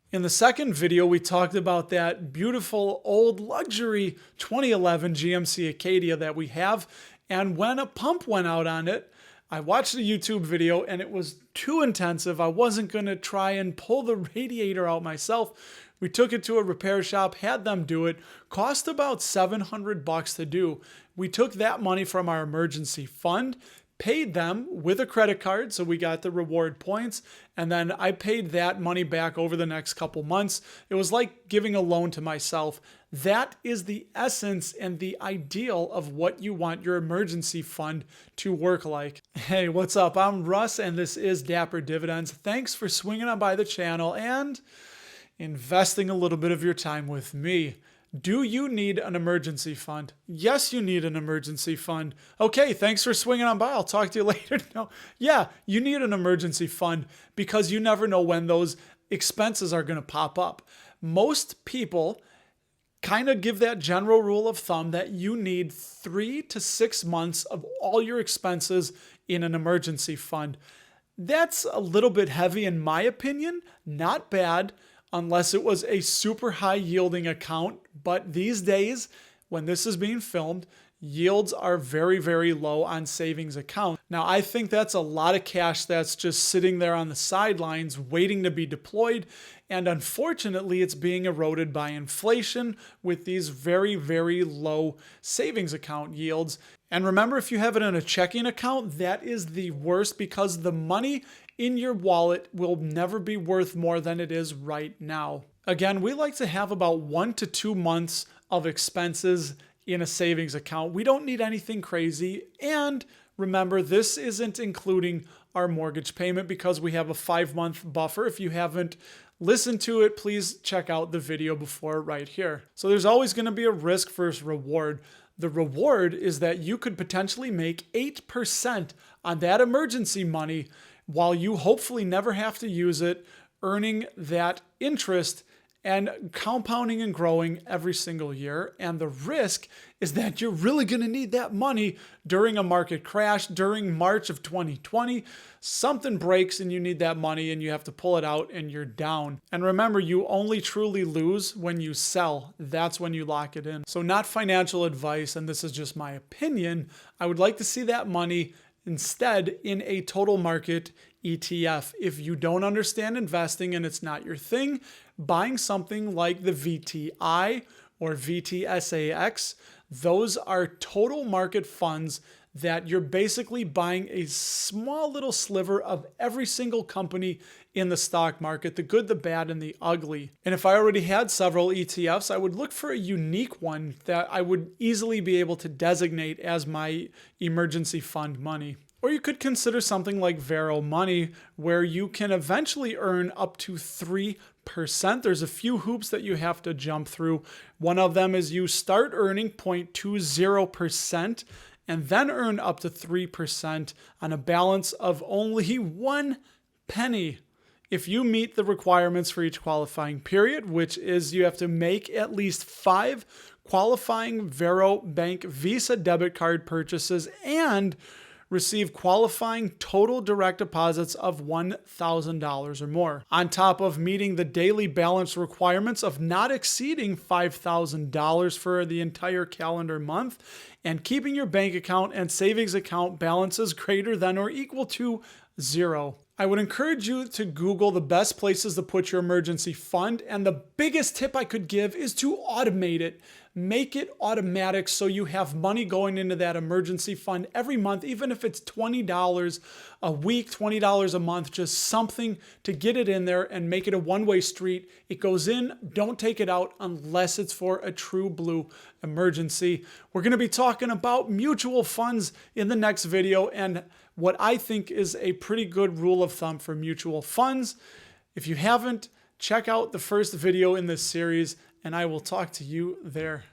In the second video, we talked about that beautiful old luxury 2011 GMC Acadia that we have. And when a pump went out on it, I watched a YouTube video and it was too intensive. I wasn't going to try and pull the radiator out myself. We took it to a repair shop, had them do it. Cost about $700 to do. We took that money from our emergency fund, paid them with a credit card, so we got the reward points, and then I paid that money back over the next couple months. It was like giving a loan to myself. That is the essence and the ideal of what you want your emergency fund to work like. Hey, what's up? I'm Russ, and this is Dapper Dividends. Thanks for swinging on by the channel and investing a little bit of your time with me. Do you need an emergency fund? Yes, you need an emergency fund. Okay, thanks for swinging on by. I'll talk to you later. No, yeah, you need an emergency fund because you never know when those expenses are going to pop up. Most people kind of give that general rule of thumb that you need 3 to 6 months of all your expenses in an emergency fund. That's a little bit heavy in my opinion. Not bad, unless it was a super high yielding account. But these days, when this is being filmed, yields are very, very low on savings accounts. Now, I think that's a lot of cash that's just sitting there on the sidelines waiting to be deployed. And unfortunately, it's being eroded by inflation with these very, very low savings account yields. And remember, if you have it in a checking account, that is the worst because the money in your wallet will never be worth more than it is right now. Again, we like to have about 1 to 2 months of expenses in a savings account. We don't need anything crazy. And remember, this isn't including our mortgage payment because we have a 5-month buffer. If you haven't listened to it, please check out the video before right here. So there's always going to be a risk versus reward. The reward is that you could potentially make 8% on that emergency money while you hopefully never have to use it, earning that interest and compounding and growing every single year. And the risk is that you're really going to need that money during a market crash, during March of 2020. Something breaks and you need that money and you have to pull it out and you're down. And remember, you only truly lose when you sell. That's when you lock it in. So not financial advice, and this is just my opinion. I would like to see that money instead in a total market ETF. If you don't understand investing and it's not your thing, buying something like the VTI or VTSAX, those are total market funds that you're basically buying a small little sliver of every single company in the stock market, the good, the bad, and the ugly. And if I already had several ETFs, I would look for a unique one that I would easily be able to designate as my emergency fund money. Or you could consider something like VARO money, where you can eventually earn up to 3%. There's a few hoops that you have to jump through. One of them is you start earning 0.20% and then earn up to 3% on a balance of only 1 penny. If you meet the requirements for each qualifying period, which is you have to make at least 5 qualifying VARO Bank Visa debit card purchases and receive qualifying total direct deposits of $1,000 or more, on top of meeting the daily balance requirements of not exceeding $5,000 for the entire calendar month, and keeping your bank account and savings account balances greater than or equal to 0. I would encourage you to Google the best places to put your emergency fund, and the biggest tip I could give is to automate it. Make it automatic so you have money going into that emergency fund every month, even if it's $20 a week, $20 a month, just something to get it in there and make it a one-way street. It goes in, don't take it out unless it's for a true blue emergency. We're going to be talking about mutual funds in the next video and what I think is a pretty good rule of thumb for mutual funds. If you haven't, check out the first video in this series, and I will talk to you there.